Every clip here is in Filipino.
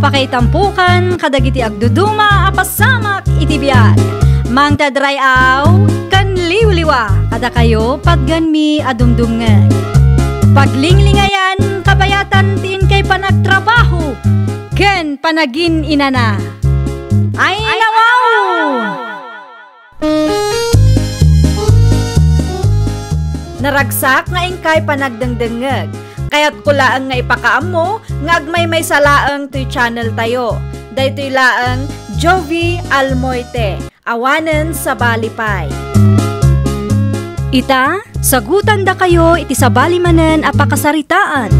Apakaitampukan kadagiti agduduma apasamak iti biag. Mangtadrayaw kan liwliwa kada kayo pagganmi adumdumngeg. Paglinglingayan kabayatan tiin kay panagtrabaho ken panagin inana. Ay nawaw! Naragsak nga ingkay panagdengdengeg. Kaya't kulaang nga ipakaam mo, nga agmay salaang to'y channel tayo. Daytoy laang Jovi Almoite, awanen sa balipay. Ita, sagutan da kayo iti sa balimanen apakasaritaan.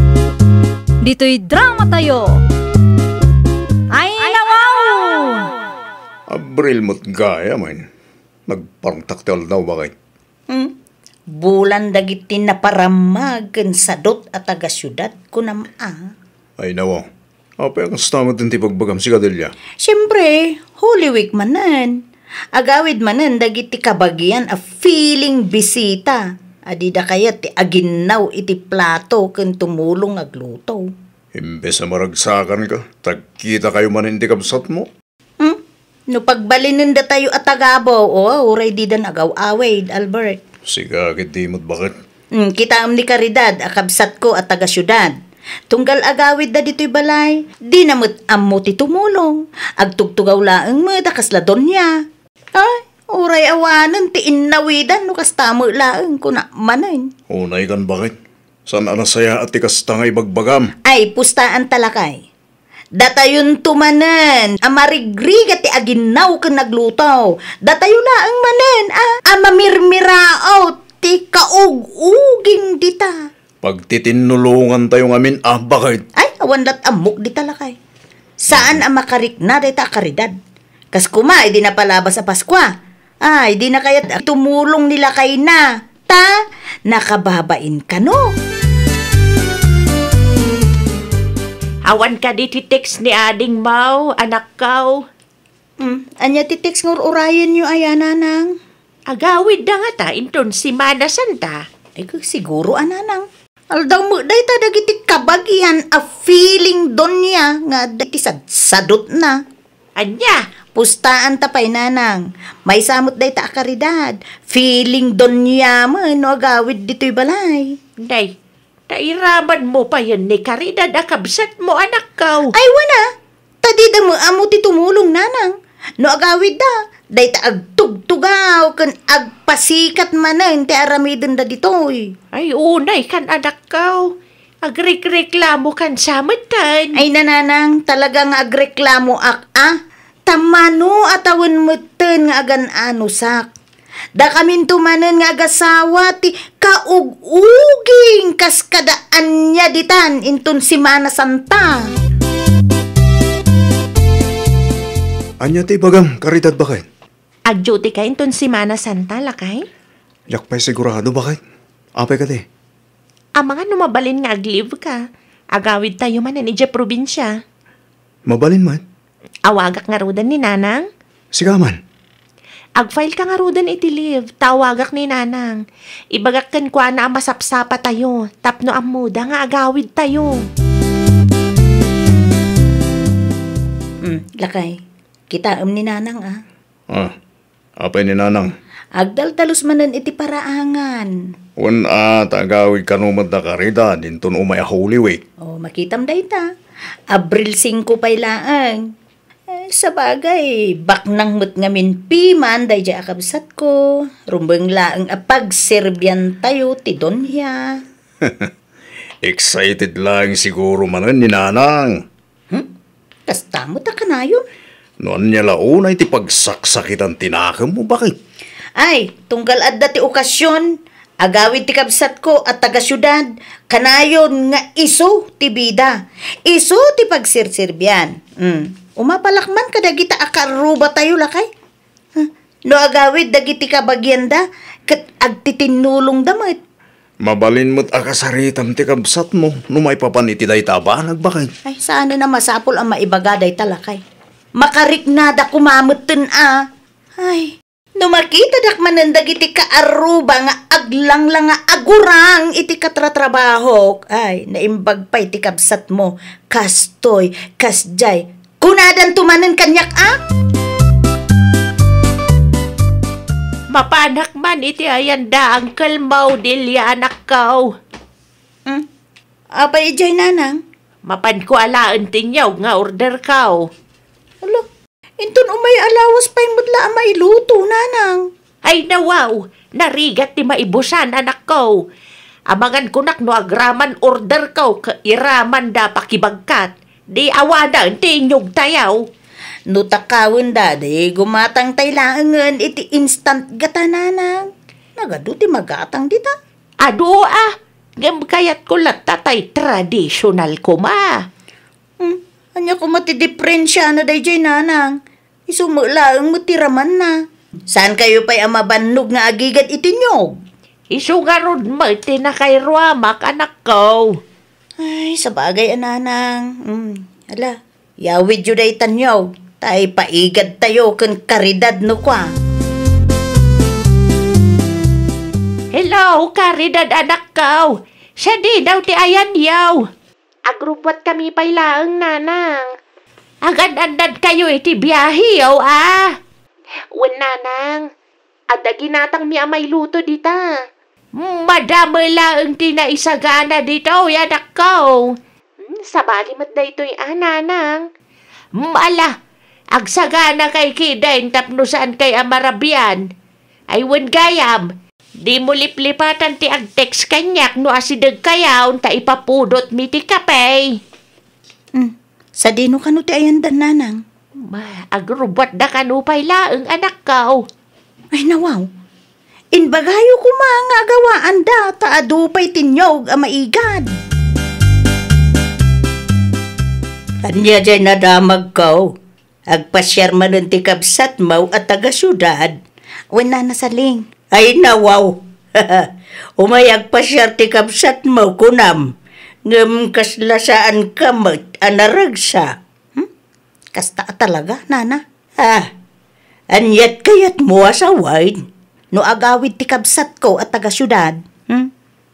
Dito'y drama tayo. Ay nawaw! Abril mo't gaya man. Nagparangtaktal daw bakit? Bulan dagiti na paramag ken sadot at taga syudad ko naman. Ay nawa. Apa yung stamot din ti pagbagam si Kadelya? Siyempre, Holy Week manan. Agawid manan dagiti kabagian a feeling bisita. Adida kaya ti aginaw iti plato ken tumulong agluto. Imbes na maragsakan ka, tagkita kayo man hindi kabsat mo. No pagbalinin da tayo at tagabaw, uray di dan agaw-away, Albert. Siga, kiti mo't bakit? Kita ni Caridad, akabsat ko at taga-syudad. Tunggal agawid da dito'y balay, di namot ammo ti tumulong. Agtugtugaw laang mo, kasladon niya. Ay, uray awanan, ti innawidan, no kastamo laang ko na manan. Unay kan bakit? San anasaya at tikasta nga ibagbagam? Ay, pustaan talakay. Datayon tumanen, amarigriga ti aginaw ka naglutaw. Datayo laang manen, amamirmirao ti kaug-uging dita. Pagtitinulungan tayo ngamin, bakit? Ay, awandat amok di talakay. Saan ang makarik na dita Caridad? Kas kuma, di na palabas sa Paskwa. Ay, di na kaya tumulong nila kay na. Ta, nakababain ka no? Awan ka di titext ni Ading Mau, anak kaw. Anya titext ngur urayan nyo ayananang. Agawid da nga ta, inton si Mana Santa. Ay, siguro ananang. Aldaw mo, day ta dagiti kabagian a feeling don niya nga dagiti sadot na. Anya, pustaan ta pay nanang. May samot day ta Caridad. Feeling don niya mo, no agawid dito'y balay. day, tairaman mo pa yun ni Caridad, akabsat mo anak kaw. Ay, wana. Tadida mo amo ti tumulong nanang. No agawid da. Day ta agtugtugaw kan agpasikat manan ti aramidin da ditoy. Ay, unay kan anak kaw. Agreklamo kan samatan. Ay nananang, talagang agreklamo tamano atawon meten nga agan anusak. Da kamin tumanen nga agasawa ti kaug-uging kaskadaan niya ditan inton si Mana Santa. Anya ti bagam, Caridad bakit? Agduty ka inton si Mana Santa, lakay? Yakpay sigurado bakit? Apay ka di? Ang mga numabalin nga aglive ka. Agawid tayo man ni probinsya. Mabalin man? Awagak nga rudan ni Nanang. Siga man? Agfile ka nga rudan iti live. Tawagak ni Nanang. Ibagak kan kwa na masapsapa tayo. Tapno ang muda nga agawid tayo. Lakay, kita ni Nanang Apay ni Nanang? Agdaldalos manan iti paraangan. Tagawid kanumad na Caridad, dinton umay Holy Week. Makitam day ta. Abril 5 pay laang. Sa bagay, baknang mo't ngamin piman day dya akabsat ko. Rumbeng laang apagserbyan tayo ti Donya. Excited lang siguro manan ni Nanang. Kasta mo ta kanayon? Noon niya launay ti pagsaksakitan tinakam mo, bakit? Ay, tunggal adda ti okasyon. Agawid ti kabsat ko at taga-syudad. Kanayon nga iso ti bida. Iso ti pagsirsirbian. Umapalakman ka dagita akaruba tayo lakay. No agawid dagiti kabagyan da. Kat agtitinulong damit. Mabalin mo't akasaritam ti kabsat mo. Numay papaniti day tabanag, bakit? Ay, saan na masapol ang maibagaday talakay. Makarik na da kumamutin Ay, no makita dak manandag iti kaaruba nga aglang lang nga agurang iti katratrabaho. Ay, naimbag pa iti kabsat mo. Kastoy, kasjay, Kunadan tumanan kanyak Mapanak man iti ayan da, Uncle Mau, Delia, anak ko. Apay ijay nanang? Mapan ko alaan tinyaw nga order ka. Alo, inton umay alawas pa'y mudla may luto, nanang. Ay nawaw, narigat ti maibusan, anak ko. Amangan ko no agraman order ko, iraman da pakibagkat. Di awada, ti inyog tayaw. Nutakawin dadi, gumatang taylaangan iti instant gata, nanang. Nagado ti magatang dita. Ado ngem kayat ko latatay traditional ko ma. Anya ko mati-diferensya na dayjay, nanang. Isumulaang matiraman na. Saan kayo pa'y amabannog nga agigad itinyog? Isugarod mo iti na kay Ruamak, anak ko. Ay, sa bagay, nanang. Ala, yawid yu day tanyog. Tay paigad tayo kan karidad no kwa. Hello, karidad anak ko. Siya di daw ti ayan yaw. Agrupot kami pailaang nanang. Agad-andad kayo iti biyahe yaw Wen nanang, ada ginatang mi amay luto dita. Madamay laang ti naisagana dito, anak ko. Sabali mat da ito'y nanang. Ala, agsagana kay kidain tapno saan kay amarabian. Ay wen gayam, di mo liplipatan ti ag-text kanyak no asidag kayaw ta ipapudot mi ti kapay. Sa dino ka no ti ayandan, nanang? Agrubot da kanupay laang anak ko. Ay nawaw, inbagayo ko mga gawaan da taadupay tinyog a maigad. Kanya dyan nadamag ko. Agpasyar man ti kabsat mo at taga-syudad. Wala na saling. Ay nawaw. Umayag pasyar ti kabsat mo kunam. Ngam kaslasaan ka anaragsa. Kasta talaga, nana. Anyat kayat mo asaway. No agawid ti kabsat ko at taga-syudad.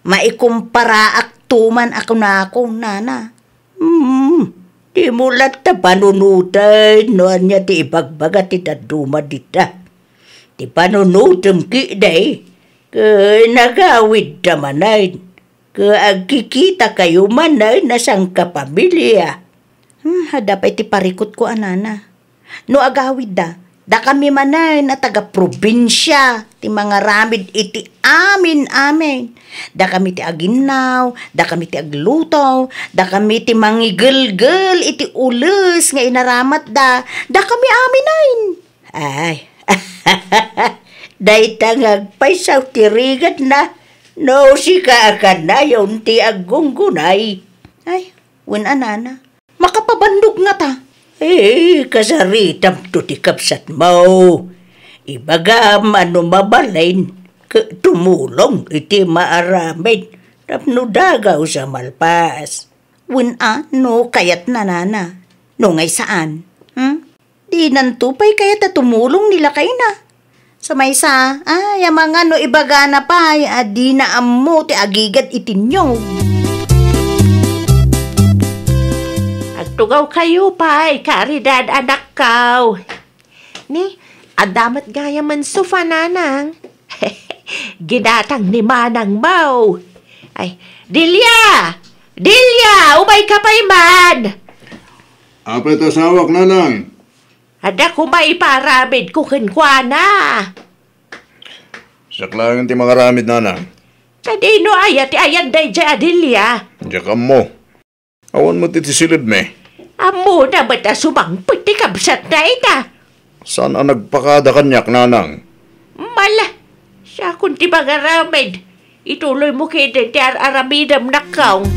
Maikumpara aktuman ako na akong nana. Di mulat ta panunutan no anya ti ibagbaga ti daduma dita. Ti panunutam ki day. Nagawid ta manay. Agkikita kayo manay na sang kapamilya. Hadapay ti parikot ko, anana. No agawid da kami manay na taga-probinsya, ti mga ramid iti amin. Da kami ti aginaw, da kami ti agluto, da kami ti mangigel-gel iti ules nga inaramat da kami aminain. Ay, dayta ngagpaysaw ti rigat na, no si kaakan na yon ti agunggunay. Ay, wen anana. Makapabandog nga ta. Kasaritam to ti kapsat mo. Ibagam mabalain. Tumulong iti maaramin. Tapno dagaw sa malpas. Wen no kayat nanana. No ngay saan? Di nantupay kayat tumulong nila kayo na. Sa may yung mga no ibaga na pa, di na amo ti agigad itinyog. Agtugaw kayo pa'y, karidad anak ko. Ni, adamat gaya man sufa nanang. Ginatang ni manang mau. Ay, Delia! Umay ka pa'y man! Apay tasawak, nanang. Ada ko maiparamid ko kinkwana. Saklangan ti mga ramid, nanang. Sa dino ayat ayan day dya, Delia. Diyan mo. Awan mo titisilid me. Amo na ba't sumangpit ti kabsat na ita? Saan ang nagpakada kanyak, nanang? Mala, siya kung ti mga ramid. Ituloy mo kayo ti aramidam na kaong.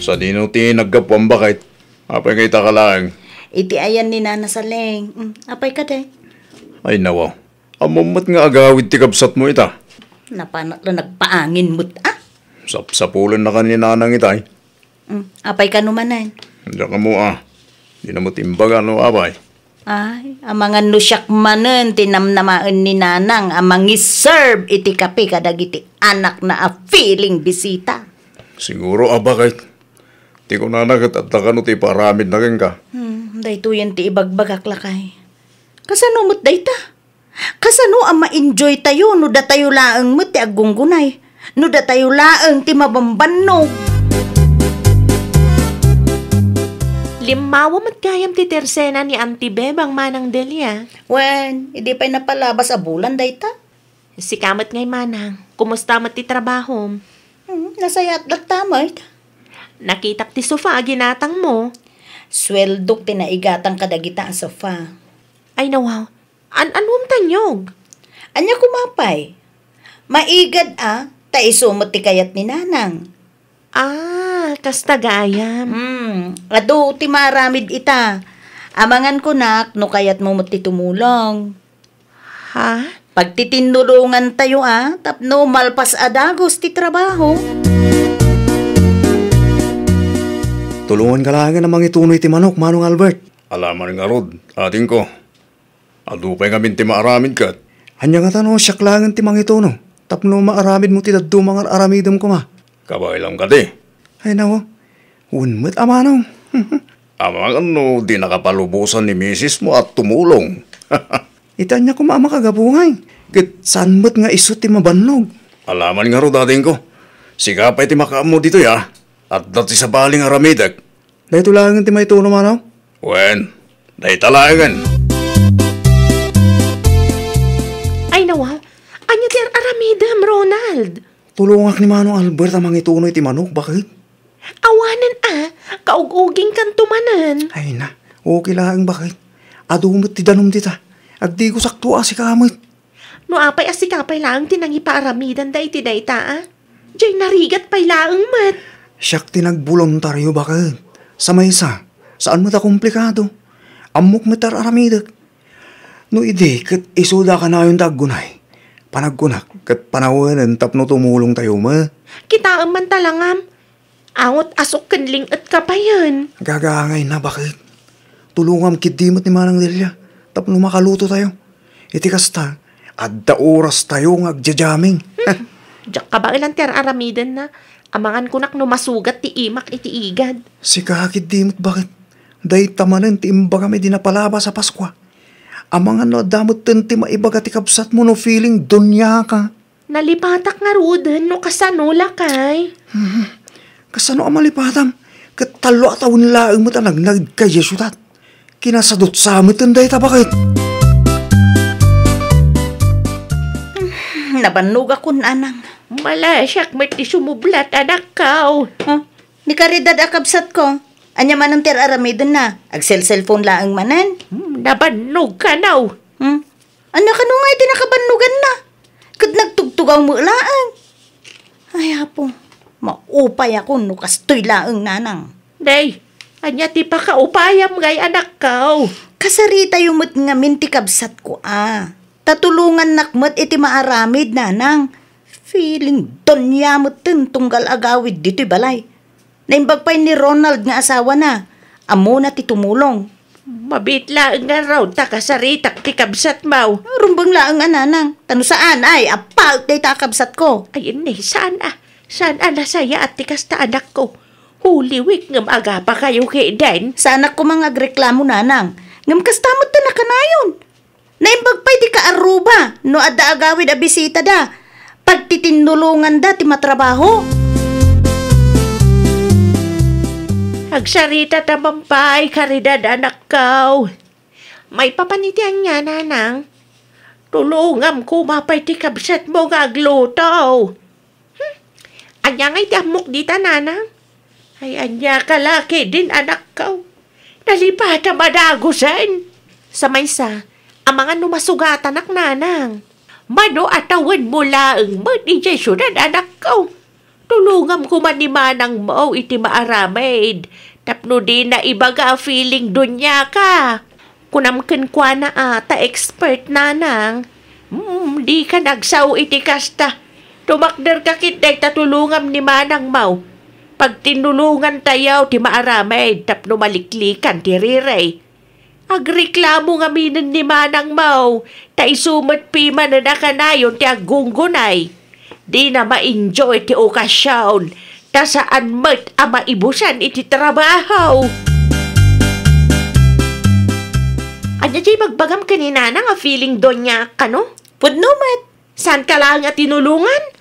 Sa dino ti nagkapwang bakit? Apay kay takalang. Iti ayan ni Nana Saleng. Apay ka day. Ay nawaw. Amumot nga agawid ti kabsat mo ita. Napanak lang nagpaangin mo't Sapsapulan na kanina nanang itay. Apay ka numanan. Diyan ka mo Di na mo timbaga no apay. Ay, ang mga nusyak manen, tinamnamaan ni nanang, ang mangiserve iti kape kadag iti anak na a feeling bisita. Siguro bakit? Ti ko na nagtataka no ti paramid na rin ka. Dayto yan ti ibagbagak lakay. Kasano mo't dayta? Kasano ang ma-enjoy tayo no da tayo laang mo't ti agunggunay? No da tayo laang ti mabambannog? Limawa mat gayam ti tersena ni Auntie Bebang manang Delia. Wen, hindi pa'y napalabas a bulan dayta? Si kamat ngay manang, kumusta mat ti trabaho? Nasayat dagtamay. Nakitak ti sofa ginatang mo. Sweldok tinaigatang kadagita ang sofa. Ay nawaw, anum tanyog? Anya kumapay? Maigad ta isumot ti kayat ni nanang. Kasta gayam. Ado ti maramid ita. Amangan ko nak, no kayat mo ti tumulong. Ha? Pagtitinulungan tayo tapno malpas adagos ti trabaho. Tulungan ka lang namang itunoy ti manok, Manong Albert. Alaman nga rod, ating ko. Adupay kami ti maaramid ka. Anya nga tanong, siyak lang ti mang ituno. Tapno maaramid mo ti daddo mga aramidom ko ma. Kabay lang ka di. Ay nawo, unmat amanong. Amang ano, di nakapalubusan ni misis mo at tumulong. Ita niya ko mamakagabungay. Kat saan mo't nga iso ti mabannog. Alaman nga rod ating ko. Sigapay ti makaamo dito ya. At dati sa baling aramidag. Dahil tulangan ti may tuno manaw? Wen, dahil talagan. Ay nawaw, anya ti aramidam, Ronald. Tulungak ni Manong Albert ang mga itunoy ti manok, bakit? Awanan kauguging kan tumanan. Ay na, okay lang bakit? Adumot ti danom tita. Agdi ko sakto si kamot. No apay asikapay lang tinangi paaramidan da iti dayta Diyay narigat pay laang mat. Siyak tinagbolontaryo bakit? Sa maysa, saan mo ta komplikado? Amok matar aramidag. No ide, kat isuda ka na yung taggunay. Panagkunak, kat panawanan tapno tumulong tayo ma. Kita ang man talangam. Angot asok kanling at kapayan. Gagangay na bakit? Tulungam kidimot ni Manang Delia. Tapno makaluto tayo. Iti kasta, adda oras tayo ng agjajaming. Diyak ka ba ilang aramidan na? Amangan ko nak no masugat ti imak iti igad. Si kakidimot bakit? Day tamanan ti imba kami dinapalaba sa Paskwa. Amangan no damot ti maibaga ti kapsat mo no feeling dunya ka. Nalipatak nga rudan no kasano lakay. Kasano ang malipatam? Katalo at awin laang mo talagnag kay Yesutat. Kinasadot sa amit ang day bakit? Nabannog ako nanang. Malasyak mati sumublat anak kaw. Ni karidad akabsat ko. Anya man ang aramidon na. Agsel-cellphone laang manan. Nabannog ka naw. Anya ka nung nga nakabanugan na. Kat nagtugtugaw mo laang. Ay apo, maupay ako no kastoy laang nanang. Day, anya ti pa kaupayam ngay anak kaw. Kasarita yung mo't nga minti kabsat ko Tatulungan nakmat iti maaramid nanang. Feeling donya mo tunggal agawid dito'y balay. Naimbag pa ni Ronald nga asawa na. Amo na ti tumulong. Mabitla nga raw takasaritak ti kabsat maw. Rumbang laang nanang. Tano saan ay apaut day takabsat ko. Ayun saan Saan nasaya at tikas ta anak ko. Holy week ngam aga pa kayo kay Dan. Sa anak ko mga agreklamo nanang. Ngam kastamot ta na kanayon. Naimbag pa'y di ka aruba, no adda agawid a bisita da. Pagtitinulungan da ti matrabaho. Agsarita tamampay, karidad anak kaw. May papanitian niya, nanang. Tulungam ko mapay ti kabsat mo nga agluto. Anya nga'y ti amok dita, nanang. Ay anya kalaki din anak kaw. Nalipata madagusan. Sa maysa, ang mga numasugatan ak nanang. Mano atawan mo laang mo ni Jesunan anak ko. Tulungam ko man ni manang mo iti maaramid. Tapno di na ibaga feeling dunya ka. Kunamken kwa na ata expert nanang. Di ka nagsaw iti kasta. Tumakder ka kitay tatulungam ni manang mo. Pag tinulungan tayaw ti maaramid tapno maliklikan ti riray. Agreklamo nga minin ni manang mau, ta isumat pima na nakanayon ti agunggunay. Di na ma-enjoy ti okasyon, Tasaan mat ama ibusan iti trabaho. Anya jay magbagam kanina na nga feeling doon niya ka no? Pudno mat. Saan ka lang nga tinulungan?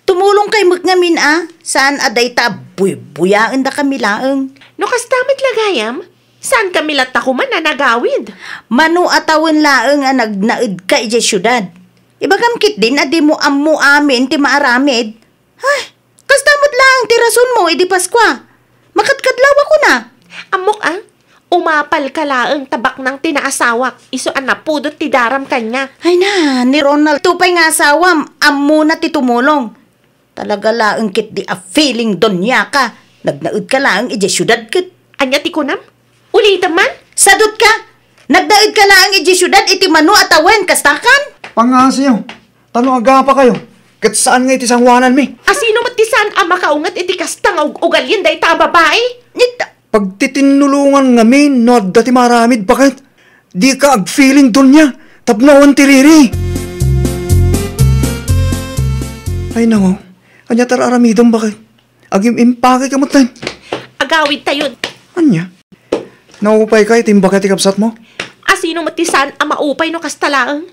Tumulong kay ngamin Saan aday ta buyaan da kami laeng. No kastamit lagayam, saan kami latakuman na nagawid? Manu atawon laeng nagnaid ka ije syudad. Ibagam kit din adi mo ammo amin ti maaramid. Ay, kastamot lang ti rason mo idi Paskwa. Makatkadlaw ako na. Amok umapal ka laeng tabak ng tinaasawak. Iso pudot ti daram kanya. Ay na, ni Ronald tupay nga asawam, ammo na ti tumulong. Talaga laeng kit di a feeling donya ka. Nagnaid ka laeng ije syudad kit. Anya ti kunam? Ulitan man? Sadot ka? Nagnaid ka laeng ije syudad iti manu atawen kastakan? Pangasiyo, tanong aga pa kayo. Kat saan nga iti sangwanan mi? Asino matisan ang makaungat iti kastang ugalyin day ta babae? Nita. Pagtitinulungan ngamin, no dati maramid, bakit? Di ka ag-feeling doon niya. Tapnawan tiriri. Ay nako, anya tararamidong bakit? Agim impake ka mutan. Agawid tayo. Anya? Naupay ka itim bakit ikapsat mo? Asino matisan ang maupay no kastalaang?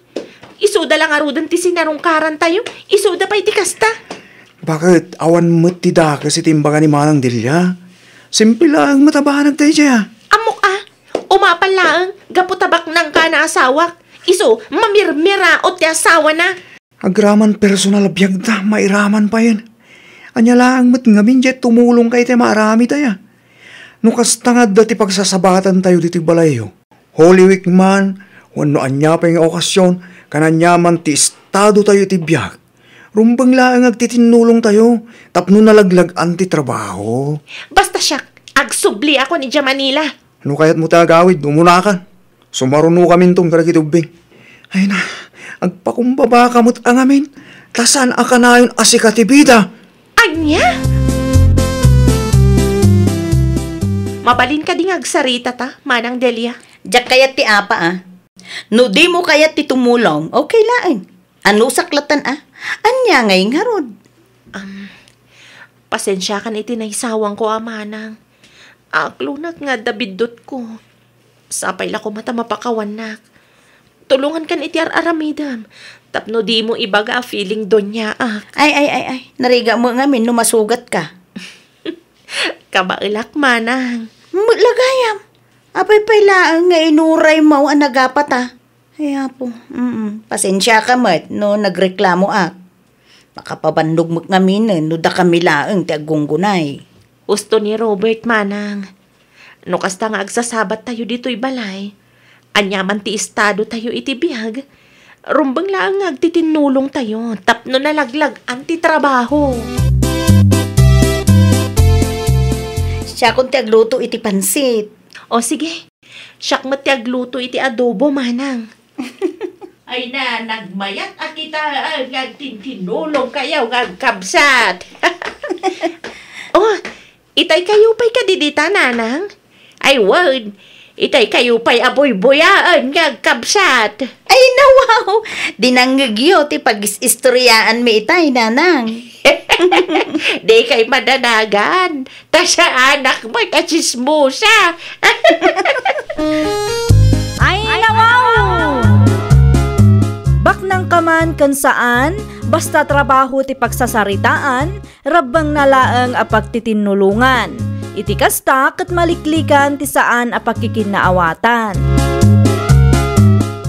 Isuda lang arudan ti sinarungkaran tayo. Isuda pa iti kasta. Bakit? Awan mo ti dakas itimbaga ni Manang Delia. Simple lang matabahan tayo siya. Amok umapal lang. Gaputabak ng ka na asawak. Iso, mamirmira o ti asawa na. Agraman personal biyag da, mairaman pa yan. Anya lang mat ngamin jet tumulong kay te marami tayo. Nukas tangad dati pagsasabatan tayo dito balayo. Holy Week man, wano anya pa yung okasyon, kananya man ti estado tayo ti biyag. Rumbang lang agtitinulong tayo, tapno nalaglag anti trabaho. Basta siya, agsubli ako ni Manila. Ano kaya't mo tagawid, umunakan. Sumaruno kami itong karagitubing. Ay na, agpakumbaba kamot ang amin. Tasan aka na yun asikatibida. Anya? Mabalin ka ding agsarita ta, Manang Delia. Diyak kayat ti apa No di mo kayat ti tumulong, okay laeng. Ano saklatan Anya ngayong harod. Pasensya kan iti naisawang ko Manang. Aklunag nga dabidot ko. Sapay la ko mata mapakawan nak. Tulungan kan iti aramidam. Tapno di mo ibaga feeling donya Ay. Nariga mo ngamin no masugat ka. Kabailak Manang. Lagayam. Apay laang nga inuray mo ang nagapat Ay po. Pasensya ka mat no nagreklamo Makapabandog mo ngamin no da kami laang ti agunggunay. Gusto ni Robert Manang. No kasta nga agsasabat tayo dito'y balay. Anyaman ti estado tayo iti biyag. Rumbang lang agtitinulong tayo. Tapno nalaglag anti trabaho. Siya kung ti agluto iti pansit. O sige. Siyak mo ti agluto iti adobo Manang. Ay na, nagmayat kita agtinulong kayaw agkabsat. Oh, itay kayo pa'y kadidita, Nanang. Ay, word. Itay kayo pa'y aboy-boyaan agkabsat. Ay, wow! Dinanggagyo ti pag-istoryaan mi itay, Nanang. Di kay madanagan. Ta sa anak mo'y kachismusa. Ay, wow! Baknang kaman kan saan, basta trabaho ti pagsasaritaan, rabbang nalaang apagtitinulungan. Iti kasta ket maliklikan ti saan apagkikinaawatan.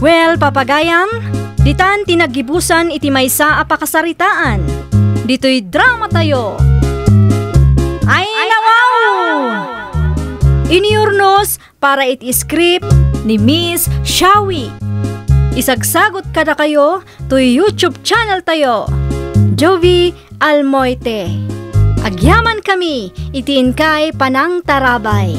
Well, papagayam, ditan tinagibusan iti maysa apakasaritaan. Dito'y drama tayo. Ay, wow! Iniurnos para iti script ni Miss Shawi. Isagsagot kada kayo to YouTube channel tayo, Jovi Almoite. Agyaman kami, itiin kay Panang Tarabay.